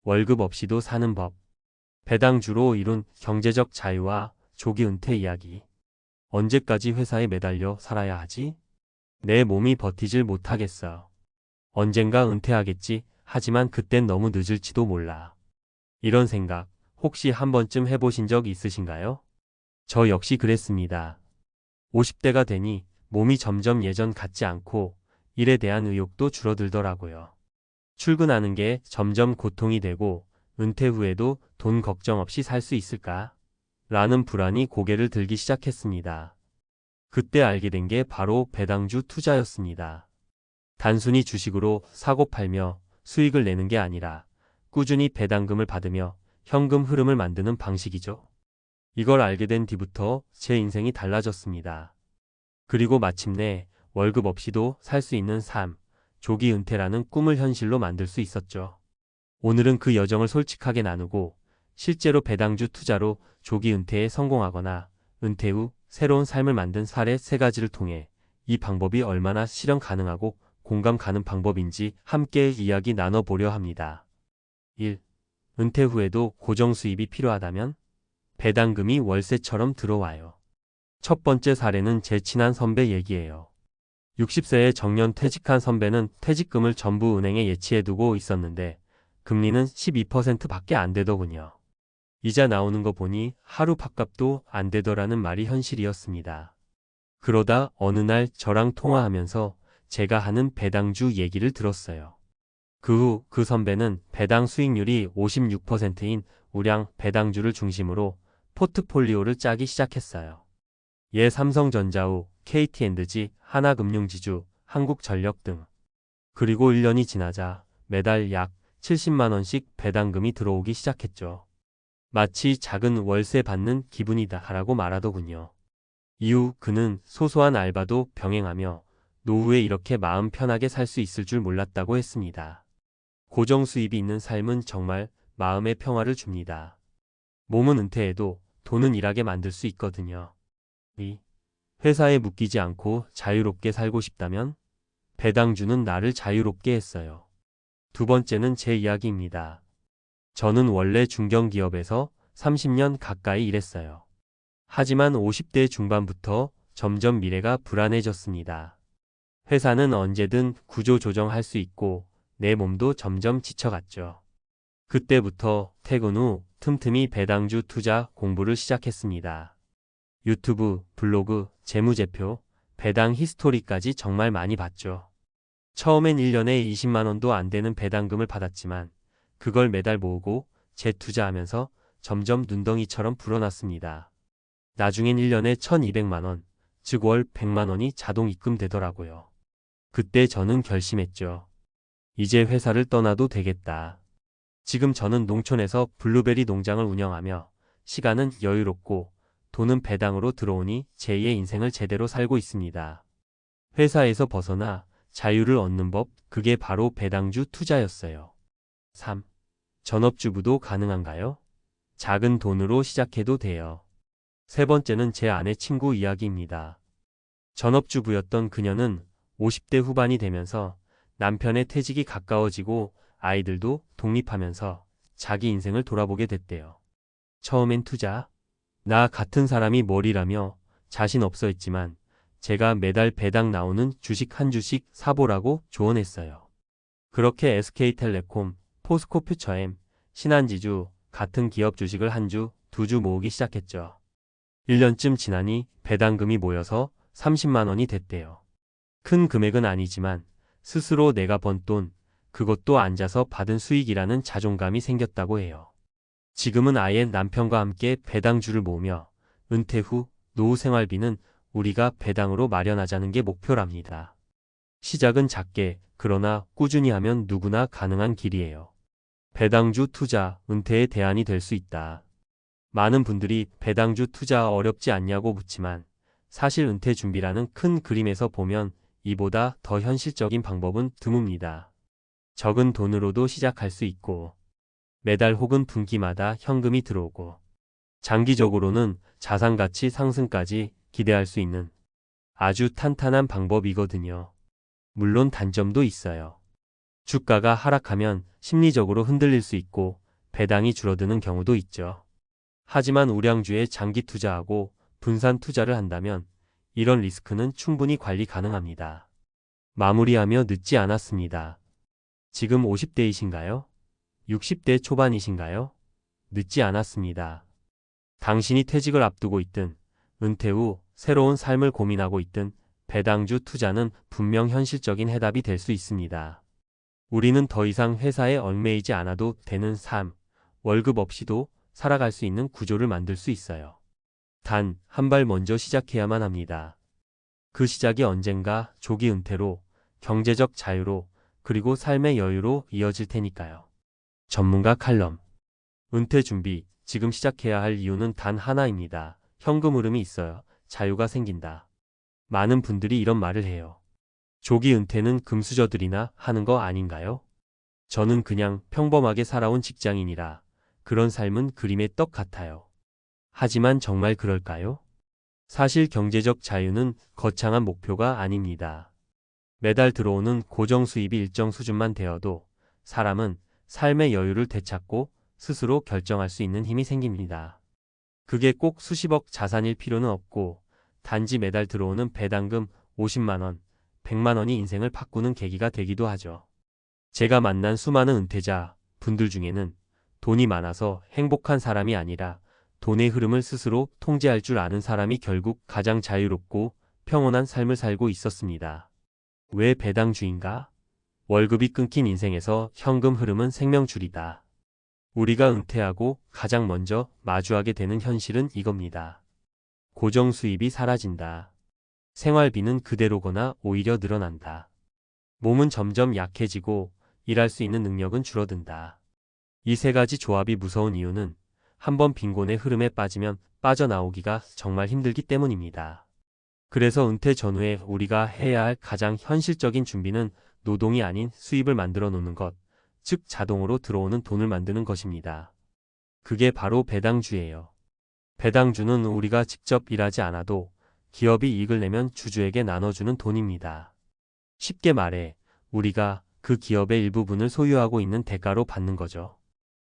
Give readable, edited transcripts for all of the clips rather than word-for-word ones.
월급 없이도 사는 법. 배당주로 이룬 경제적 자유와 조기 은퇴 이야기. 언제까지 회사에 매달려 살아야 하지? 내 몸이 버티질 못하겠어. 언젠가 은퇴하겠지. 하지만 그땐 너무 늦을지도 몰라. 이런 생각 혹시 한 번쯤 해보신 적 있으신가요? 저 역시 그랬습니다. 50대가 되니 몸이 점점 예전 같지 않고 일에 대한 의욕도 줄어들더라고요. 출근하는 게 점점 고통이 되고 은퇴 후에도 돈 걱정 없이 살 수 있을까? 라는 불안이 고개를 들기 시작했습니다. 그때 알게 된 게 바로 배당주 투자였습니다. 단순히 주식으로 사고 팔며 수익을 내는 게 아니라 꾸준히 배당금을 받으며 현금 흐름을 만드는 방식이죠. 이걸 알게 된 뒤부터 제 인생이 달라졌습니다. 그리고 마침내 월급 없이도 살 수 있는 삶, 조기 은퇴라는 꿈을 현실로 만들 수 있었죠. 오늘은 그 여정을 솔직하게 나누고 실제로 배당주 투자로 조기 은퇴에 성공하거나 은퇴 후 새로운 삶을 만든 사례 3가지를 통해 이 방법이 얼마나 실현 가능하고 공감 가는 방법인지 함께 이야기 나눠보려 합니다. 1. 은퇴 후에도 고정 수입이 필요하다면 배당금이 월세처럼 들어와요. 첫 번째 사례는 제 친한 선배 얘기예요. 60세에 정년 퇴직한 선배는 퇴직금을 전부 은행에 예치해두고 있었는데 금리는 12%밖에 안 되더군요. 이자 나오는 거 보니 하루 밥값도 안 되더라는 말이 현실이었습니다. 그러다 어느 날 저랑 통화하면서 제가 하는 배당주 얘기를 들었어요. 그 후 그 선배는 배당 수익률이 56%인 우량 배당주를 중심으로 포트폴리오를 짜기 시작했어요. 삼성전자 후 KT&G, 하나금융지주, 한국전력 등. 그리고 1년이 지나자 매달 약 70만 원씩 배당금이 들어오기 시작했죠. 마치 작은 월세 받는 기분이다 라고 말하더군요. 이후 그는 소소한 알바도 병행하며 노후에 이렇게 마음 편하게 살 수 있을 줄 몰랐다고 했습니다. 고정 수입이 있는 삶은 정말 마음의 평화를 줍니다. 몸은 은퇴해도 돈은 일하게 만들 수 있거든요. 2. 회사에 묶이지 않고 자유롭게 살고 싶다면 배당주는 나를 자유롭게 했어요. 두 번째는 제 이야기입니다. 저는 원래 중견기업에서 30년 가까이 일했어요. 하지만 50대 중반부터 점점 미래가 불안해졌습니다. 회사는 언제든 구조조정할 수 있고 내 몸도 점점 지쳐갔죠. 그때부터 퇴근 후 틈틈이 배당주 투자 공부를 시작했습니다. 유튜브, 블로그, 재무제표, 배당 히스토리까지 정말 많이 봤죠. 처음엔 1년에 20만 원도 안 되는 배당금을 받았지만 그걸 매달 모으고 재투자하면서 점점 눈덩이처럼 불어났습니다. 나중엔 1년에 1,200만 원, 즉 월 100만 원이 자동 입금되더라고요. 그때 저는 결심했죠. 이제 회사를 떠나도 되겠다. 지금 저는 농촌에서 블루베리 농장을 운영하며 시간은 여유롭고 돈은 배당으로 들어오니 제2의 인생을 제대로 살고 있습니다. 회사에서 벗어나 자유를 얻는 법, 그게 바로 배당주 투자였어요. 3. 전업주부도 가능한가요? 작은 돈으로 시작해도 돼요. 세 번째는 제 아내 친구 이야기입니다. 전업주부였던 그녀는 50대 후반이 되면서 남편의 퇴직이 가까워지고 아이들도 독립하면서 자기 인생을 돌아보게 됐대요. 처음엔 투자, 나 같은 사람이 뭘이라며 자신 없어 했지만 제가 매달 배당 나오는 주식 한 주씩 사보라고 조언했어요. 그렇게 SK텔레콤, 포스코퓨처엠, 신한지주 같은 기업 주식을 한 주, 두 주 모으기 시작했죠. 1년쯤 지나니 배당금이 모여서 30만 원이 됐대요. 큰 금액은 아니지만 스스로 내가 번 돈, 그것도 앉아서 받은 수익이라는 자존감이 생겼다고 해요. 지금은 아예 남편과 함께 배당주를 모으며 은퇴 후 노후 생활비는 우리가 배당으로 마련하자는 게 목표랍니다. 시작은 작게, 그러나 꾸준히 하면 누구나 가능한 길이에요. 배당주 투자, 은퇴의 대안이 될 수 있다. 많은 분들이 배당주 투자 어렵지 않냐고 묻지만 사실 은퇴 준비라는 큰 그림에서 보면 이보다 더 현실적인 방법은 드뭅니다. 적은 돈으로도 시작할 수 있고 매달 혹은 분기마다 현금이 들어오고 장기적으로는 자산가치 상승까지 기대할 수 있는 아주 탄탄한 방법이거든요. 물론 단점도 있어요. 주가가 하락하면 심리적으로 흔들릴 수 있고 배당이 줄어드는 경우도 있죠. 하지만 우량주에 장기 투자하고 분산 투자를 한다면 이런 리스크는 충분히 관리 가능합니다. 마무리하며 늦지 않았습니다. 지금 50대이신가요? 60대 초반이신가요? 늦지 않았습니다. 당신이 퇴직을 앞두고 있든 은퇴 후 새로운 삶을 고민하고 있든 배당주 투자는 분명 현실적인 해답이 될 수 있습니다. 우리는 더 이상 회사에 얽매이지 않아도 되는 삶, 월급 없이도 살아갈 수 있는 구조를 만들 수 있어요. 단, 한 발 먼저 시작해야만 합니다. 그 시작이 언젠가 조기 은퇴로, 경제적 자유로, 그리고 삶의 여유로 이어질 테니까요. 전문가 칼럼. 은퇴 준비, 지금 시작해야 할 이유는 단 하나입니다. 현금 흐름이 있어야 자유가 생긴다. 많은 분들이 이런 말을 해요. 조기 은퇴는 금수저들이나 하는 거 아닌가요? 저는 그냥 평범하게 살아온 직장인이라 그런 삶은 그림의 떡 같아요. 하지만 정말 그럴까요? 사실 경제적 자유는 거창한 목표가 아닙니다. 매달 들어오는 고정 수입이 일정 수준만 되어도 사람은 삶의 여유를 되찾고 스스로 결정할 수 있는 힘이 생깁니다. 그게 꼭 수십억 자산일 필요는 없고 단지 매달 들어오는 배당금 50만 원, 100만 원이 인생을 바꾸는 계기가 되기도 하죠. 제가 만난 수많은 은퇴자 분들 중에는 돈이 많아서 행복한 사람이 아니라 돈의 흐름을 스스로 통제할 줄 아는 사람이 결국 가장 자유롭고 평온한 삶을 살고 있었습니다. 왜 배당주인가? 월급이 끊긴 인생에서 현금 흐름은 생명줄이다. 우리가 은퇴하고 가장 먼저 마주하게 되는 현실은 이겁니다. 고정 수입이 사라진다. 생활비는 그대로거나 오히려 늘어난다. 몸은 점점 약해지고 일할 수 있는 능력은 줄어든다. 이 세 가지 조합이 무서운 이유는 한번 빈곤의 흐름에 빠지면 빠져나오기가 정말 힘들기 때문입니다. 그래서 은퇴 전후에 우리가 해야 할 가장 현실적인 준비는 노동이 아닌 수입을 만들어 놓는 것, 즉 자동으로 들어오는 돈을 만드는 것입니다. 그게 바로 배당주예요. 배당주는 우리가 직접 일하지 않아도 기업이 이익을 내면 주주에게 나눠주는 돈입니다. 쉽게 말해 우리가 그 기업의 일부분을 소유하고 있는 대가로 받는 거죠.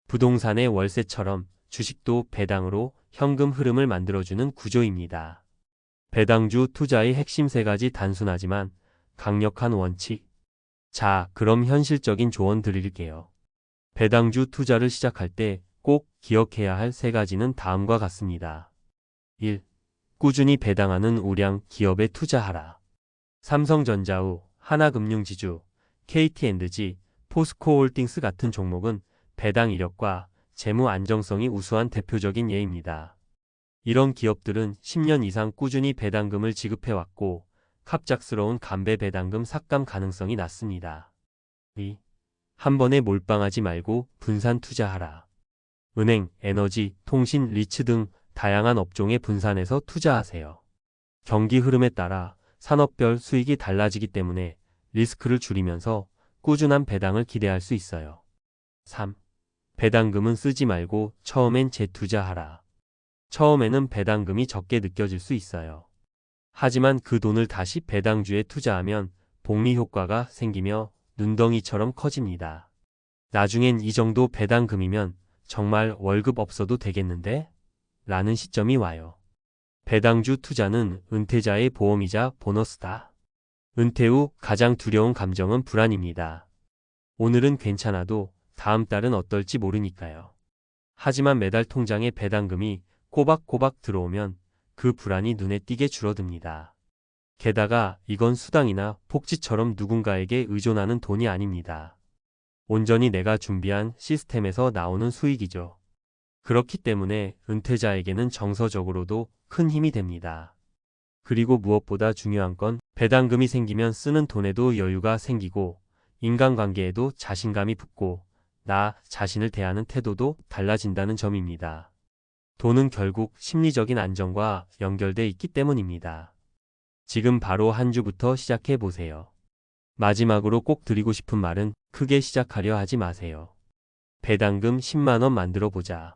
부동산의 월세처럼 주식도 배당으로 현금 흐름을 만들어주는 구조입니다. 배당주 투자의 핵심 세 가지 단순하지만 강력한 원칙. 자, 그럼 현실적인 조언 드릴게요. 배당주 투자를 시작할 때 꼭 기억해야 할 세 가지는 다음과 같습니다. 1. 꾸준히 배당하는 우량 기업에 투자하라. 삼성전자 후 하나금융지주, KT&G, 포스코홀딩스 같은 종목은 배당 이력과 재무 안정성이 우수한 대표적인 예입니다. 이런 기업들은 10년 이상 꾸준히 배당금을 지급해왔고 갑작스러운 간배 배당금 삭감 가능성이 낮습니다. 2. 한 번에 몰빵하지 말고 분산 투자하라. 은행, 에너지, 통신, 리츠 등 다양한 업종에 분산해서 투자하세요. 경기 흐름에 따라 산업별 수익이 달라지기 때문에 리스크를 줄이면서 꾸준한 배당을 기대할 수 있어요. 3. 배당금은 쓰지 말고 처음엔 재투자하라. 처음에는 배당금이 적게 느껴질 수 있어요. 하지만 그 돈을 다시 배당주에 투자하면 복리 효과가 생기며 눈덩이처럼 커집니다. 나중엔 이 정도 배당금이면 정말 월급 없어도 되겠는데? 라는 시점이 와요. 배당주 투자는 은퇴자의 보험이자 보너스다. 은퇴 후 가장 두려운 감정은 불안입니다. 오늘은 괜찮아도 다음 달은 어떨지 모르니까요. 하지만 매달 통장에 배당금이 꼬박꼬박 들어오면 그 불안이 눈에 띄게 줄어듭니다. 게다가 이건 수당이나 복지처럼 누군가에게 의존하는 돈이 아닙니다. 온전히 내가 준비한 시스템에서 나오는 수익이죠. 그렇기 때문에 은퇴자에게는 정서적으로도 큰 힘이 됩니다. 그리고 무엇보다 중요한 건 배당금이 생기면 쓰는 돈에도 여유가 생기고 인간관계에도 자신감이 붙고 나 자신을 대하는 태도도 달라진다는 점입니다. 돈은 결국 심리적인 안정과 연결돼 있기 때문입니다. 지금 바로 한 주부터 시작해 보세요. 마지막으로 꼭 드리고 싶은 말은 크게 시작하려 하지 마세요. 배당금 10만 원 만들어 보자.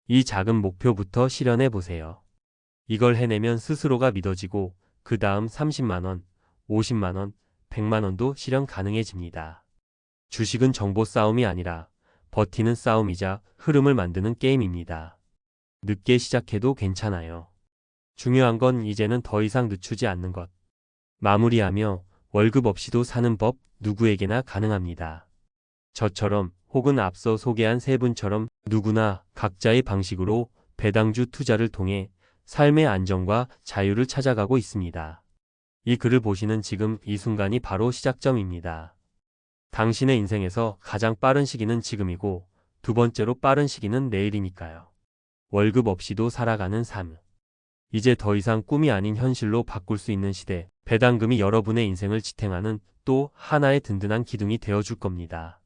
이 작은 목표부터 실현해 보세요. 이걸 해내면 스스로가 믿어지고 그 다음 30만 원, 50만 원, 100만 원도 실현 가능해집니다. 주식은 정보 싸움이 아니라 버티는 싸움이자 흐름을 만드는 게임입니다. 늦게 시작해도 괜찮아요. 중요한 건 이제는 더 이상 늦추지 않는 것. 마무리하며 월급 없이도 사는 법 누구에게나 가능합니다. 저처럼 혹은 앞서 소개한 세 분처럼 누구나 각자의 방식으로 배당주 투자를 통해 삶의 안정과 자유를 찾아가고 있습니다. 이 글을 보시는 지금 이 순간이 바로 시작점입니다. 당신의 인생에서 가장 빠른 시기는 지금이고 두 번째로 빠른 시기는 내일이니까요. 월급 없이도 살아가는 삶. 이제 더 이상 꿈이 아닌 현실로 바꿀 수 있는 시대. 배당금이 여러분의 인생을 지탱하는 또 하나의 든든한 기둥이 되어줄 겁니다.